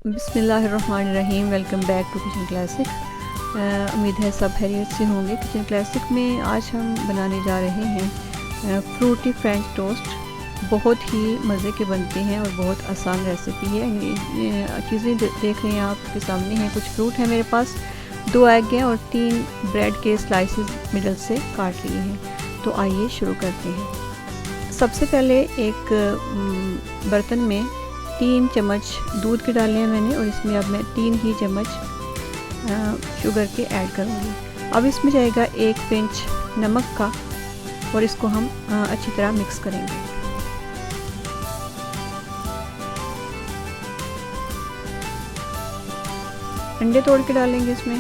बिस्मिल्लाहिर्रहमानिर्रहीम। Welcome back to kitchen classic. उम्मीद है सब खैरियत से होंगे। किचन क्लासिक में आज हम बनाने जा रहे हैं फ्रूटी फ्रेंच टोस्ट। बहुत ही मज़े के बनते हैं और बहुत आसान रेसिपी है। चीज़ें देख रहे हैं आपके सामने हैं। कुछ फ्रूट है मेरे पास, 2 एग हैं और 3 ब्रेड के स्लाइसेस मिडल से काट लिए हैं। तो आइए शुरू करते हैं। सबसे पहले एक बर्तन में 3 चम्मच दूध के डाले हैं मैंने, और इसमें अब मैं 3 ही चम्मच शुगर के ऐड करूँगी। अब इसमें जाएगा 1 पिंच नमक का, और इसको हम अच्छी तरह मिक्स करेंगे। अंडे तोड़ के डालेंगे इसमें।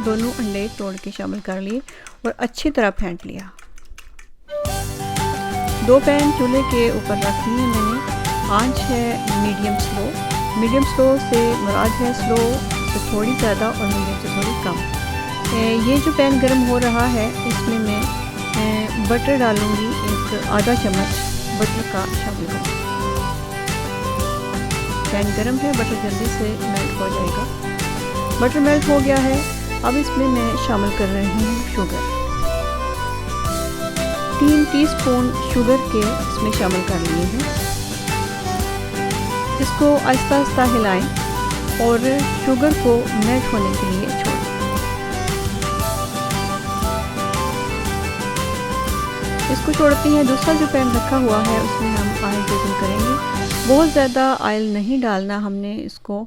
दोनों अंडे तोड़ के शामिल कर लिए और अच्छी तरह फेंट लिया। 2 पैन चूल्हे के ऊपर रख दिए मैंने। आंच है मीडियम स्लो। मीडियम स्लो से मुराद है स्लो से थोड़ी ज़्यादा और मीडियम से थोड़ी कम। ये जो पैन गर्म हो रहा है, इसमें मैं बटर डालूँगी। एक आधा चम्मच बटर का शामिल करूँगी। पैन गर्म है, बटर जल्दी से मेल्ट हो जाएगा। बटर मेल्ट हो गया है। अब इसमें मैं शामिल कर रही हूँ शुगर। 3 टीस्पून शुगर के इसमें शामिल कर लिए हैं। इसको आहिस्ता आहिस्ता हिलाएं और शुगर को मेल्ट होने के लिए छोड़ दें। इसको छोड़ते हैं। दूसरा जो पैन रखा हुआ है उसमें हम ऑयल यूज़ करेंगे। बहुत ज़्यादा ऑयल नहीं डालना हमने इसको।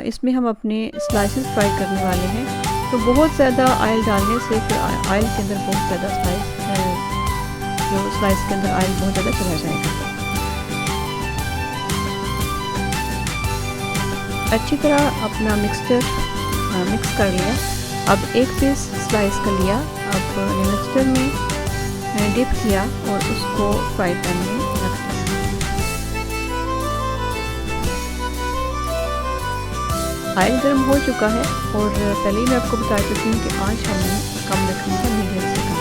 इसमें हम अपने स्लाइसेस फ्राई करने वाले हैं, तो बहुत ज़्यादा ऑयल डालने से फिर ऑयल के अंदर बहुत ज़्यादा स्लाइस के अंदर ऑयल बहुत ज़्यादा चला जाएगा। अच्छी तरह अपना मिक्सचर मिक्स कर लिया। अब 1 पीस स्लाइस कर लिया। अब मिक्सचर में डिप किया और उसको फ्राई पैन में रख दिया। ऑयल गर्म हो चुका है, और पहले ही मैं आपको बता चुकी हूँ कि आंच हमने कम रखनी है, मीडियम से कम।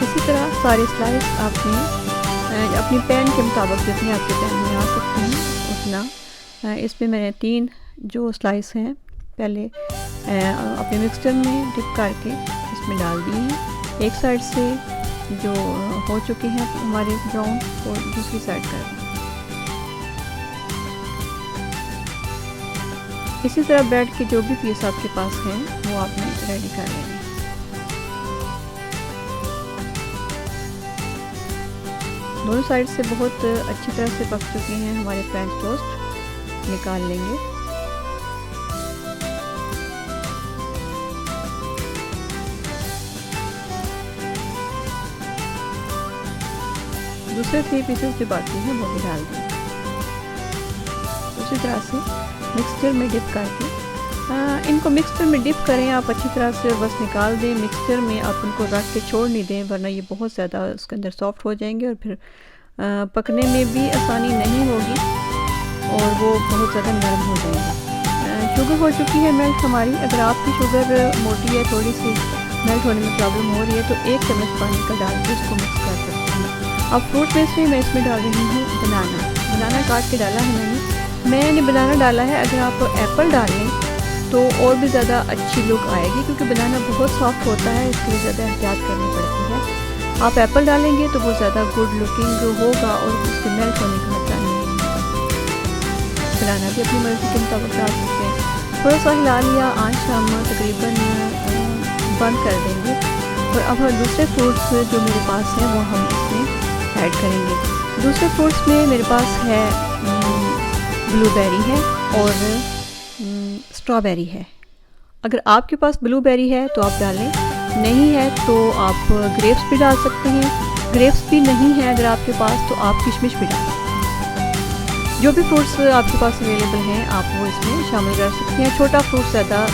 इसी तरह सारे स्लाइस आपने अपनी पैन के मुताबिक जितने आपके पैन में आ सकते हैं उतना। इसमें मैंने 3 जो स्लाइस हैं पहले अपने मिक्सचर में डिप करके इसमें डाल दिए हैं। एक साइड से जो हो चुके हैं हमारे ब्राउन, और दूसरी साइड कर दें। इसी तरह ब्रेड के जो भी पीस आपके पास हैं वो आपने रेडी कर लेंगे। दोनों साइड से बहुत अच्छी तरह से पक चुके हैं हमारे फ्रेंच टोस्ट। निकाल लेंगे। दूसरे 3 पीसेस जो बाकी हैं वो भी डाल देंगे। उसी तरह से मिक्सचर में डिप करके इनको मिक्सचर में डिप करें आप अच्छी तरह से, और बस निकाल दें। मिक्सचर में आप उनको रख के छोड़ नहीं दें, वरना ये बहुत ज़्यादा उसके अंदर सॉफ्ट हो जाएंगे और फिर पकने में भी आसानी नहीं होगी और वो बहुत ज़्यादा नरम हो जाएंगे। शुगर हो चुकी है मेल्ट हमारी। अगर आपकी शुगर मोटी है, थोड़ी सी मेल्ट होने में प्रॉब्लम हो रही है, तो 1 चम्मच पानी का डाल के उसको मिक्स कर सकते हैं। अब फ्रूट में से मैं इसमें डाल रही हूँ बनाना काट के डाला है मैंने बनाना डाला है। अगर आप एप्पल डाल लें तो और भी ज़्यादा अच्छी लुक आएगी, क्योंकि बनाना बहुत सॉफ्ट होता है, इसके लिए ज़्यादा एहतियात करनी पड़ती है। आप एप्पल डालेंगे तो बहुत ज़्यादा गुड लुकिंग होगा और उसके मेल्ट होने का खतरा नहीं होगा। बनाना भी अपनी मर्ज़ी के मुताबिक डाल सकते हैं। थोड़ा सा हिला लिया। आंच हम तकरीबन बंद कर देंगे। और अब दूसरे फ्रूट्स जो मेरे पास हैं वो हम इसमें ऐड करेंगे। दूसरे फ्रूट्स में मेरे पास है ब्लूबेरी है और स्ट्रॉबेरी है। अगर आपके पास ब्लूबेरी है तो आप डालें, नहीं है तो आप ग्रेप्स भी डाल सकते हैं। ग्रेप्स भी नहीं है अगर आपके पास तो आप किशमिश भी डाल सकते हैं। जो भी फ्रूट्स आपके पास अवेलेबल हैं आप वो इसमें शामिल कर सकते हैं। छोटा फ्रूट ज़्यादा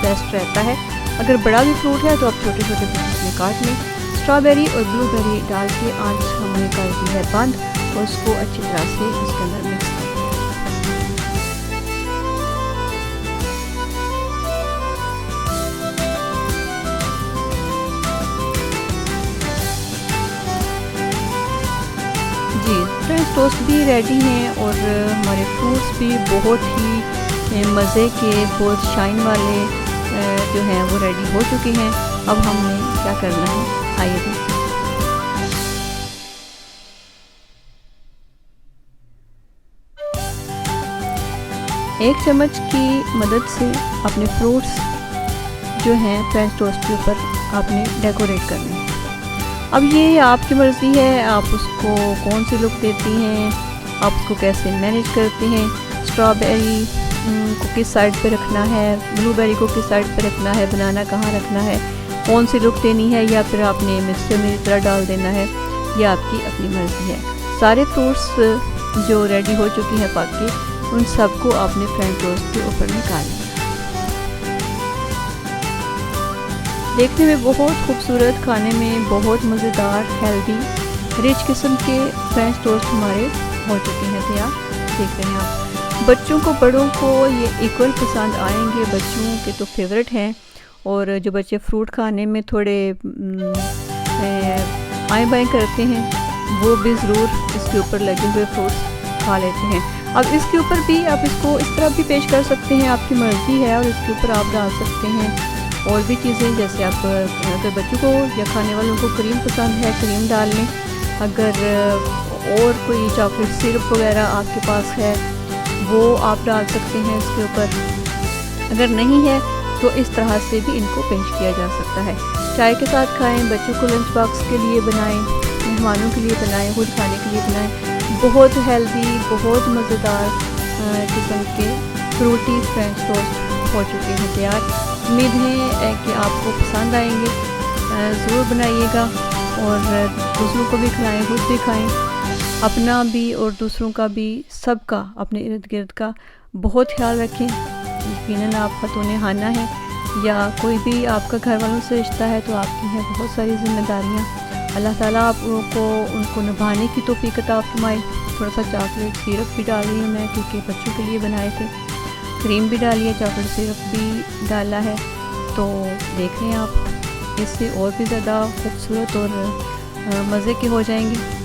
बेस्ट रहता है। अगर बड़ा भी फ्रूट है तो आप छोटे छोटे पीसेस में काट लें। स्ट्रॉबेरी और ब्लूबेरी डाल के आंच हमने कर दी है बंद, और उसको अच्छी तरह से उसके अंदर मिक्स कर दिया। जी, फ्रेंच टोस्ट भी रेडी हैं और हमारे फ्रूट्स भी बहुत ही मज़े के, बहुत शाइन वाले जो हैं वो रेडी हो चुके हैं। अब हमने क्या करना है, आइए देखते हैं। एक चम्मच की मदद से अपने फ्रूट्स जो हैं फ्रेंच टोस्ट के ऊपर आपने डेकोरेट करने हैं। अब ये आपकी मर्ज़ी है, आप उसको कौन सी लुक देती हैं, आप उसको कैसे मैनेज करते हैं। स्ट्रॉबेरी को किस साइड पे रखना है, ब्लूबेरी को किस साइड पे रखना है, बनाना कहाँ रखना है, कौन सी लुक देनी है, या फिर आपने मिक्सचर में इस तरह डाल देना है, ये आपकी अपनी मर्ज़ी है। सारे फ्रूट्स जो रेडी हो चुकी हैं पक के, उन सबको आपने फ्रेंच टोस्ट के ऊपर निकालना है। देखने में बहुत खूबसूरत, खाने में बहुत मज़ेदार, हेल्दी, रिच किस्म के फ्रेंच टोस्ट हमारे हो चुके हैं तैयार। देख रहे हैं आप, बच्चों को बड़ों को ये इक्वल पसंद आएंगे, बच्चों के तो फेवरेट हैं। और जो बच्चे फ्रूट खाने में थोड़े आएँ बाएँ करते हैं, वो भी ज़रूर इसके ऊपर लगे हुए फ्रूट्स खा लेते हैं। अब इसके ऊपर भी आप इसको इस तरह भी पेश कर सकते हैं, आपकी मर्ज़ी है, और इसके ऊपर आप डाल सकते हैं और भी चीज़ें, जैसे आप अगर बच्चों को या खाने वालों को क्रीम पसंद है, क्रीम डाल लें। अगर और कोई चॉकलेट सिरप वगैरह आपके पास है, वो आप डाल सकते हैं इसके ऊपर। अगर नहीं है तो इस तरह से भी इनको पेश किया जा सकता है। चाय के साथ खाएं, बच्चों को लंच बॉक्स के लिए बनाएं, मेहमानों के लिए बनाएं, खुद खाने के लिए बनाएं। बहुत हेल्दी, बहुत मज़ेदार किस्म के फ्रूटी फ्रेंच टोस्ट हो चुके हैं तैयार। उम्मीद है कि आपको पसंद आएंगे, ज़रूर बनाइएगा और दूसरों को भी खिलाएं, खुद भी खाएं। अपना भी और दूसरों का भी, सबका, अपने इर्द गिर्द का बहुत ख्याल रखें। यकीनन आप खतून खाना है या कोई भी आपका घर वालों से रिश्ता है तो आपकी हैं बहुत सारी ज़िम्मेदारियाँ। अल्लाह ताला आपको उनको निभाने की तौफीक अता फरमाए। थोड़ा सा चॉकलेट सिरप भी डाल रही हूँ मैं, क्योंकि बच्चों के लिए बनाए थे। क्रीम भी डाली है, चॉकलेट सिरप भी डाला है, तो देखें आप, इससे और भी ज़्यादा खूबसूरत और मज़े के हो जाएंगे।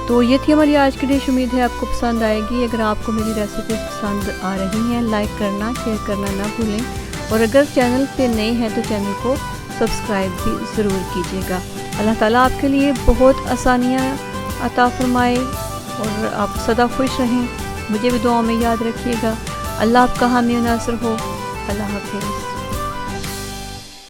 तो ये थी हमारी आज की डिश। उम्मीद है आपको पसंद आएगी। अगर आपको मेरी रेसिपी पसंद आ रही हैं, लाइक करना, शेयर करना ना भूलें। और अगर चैनल पे नए हैं तो चैनल को सब्सक्राइब भी ज़रूर कीजिएगा। अल्लाह ताला आपके लिए बहुत आसानियाँ अता फरमाए और आप सदा खुश रहें। मुझे भी दुआओं में याद रखिएगा। अल्लाह आपका हामी नासिर हो। अल्लाह हाफ़िज़।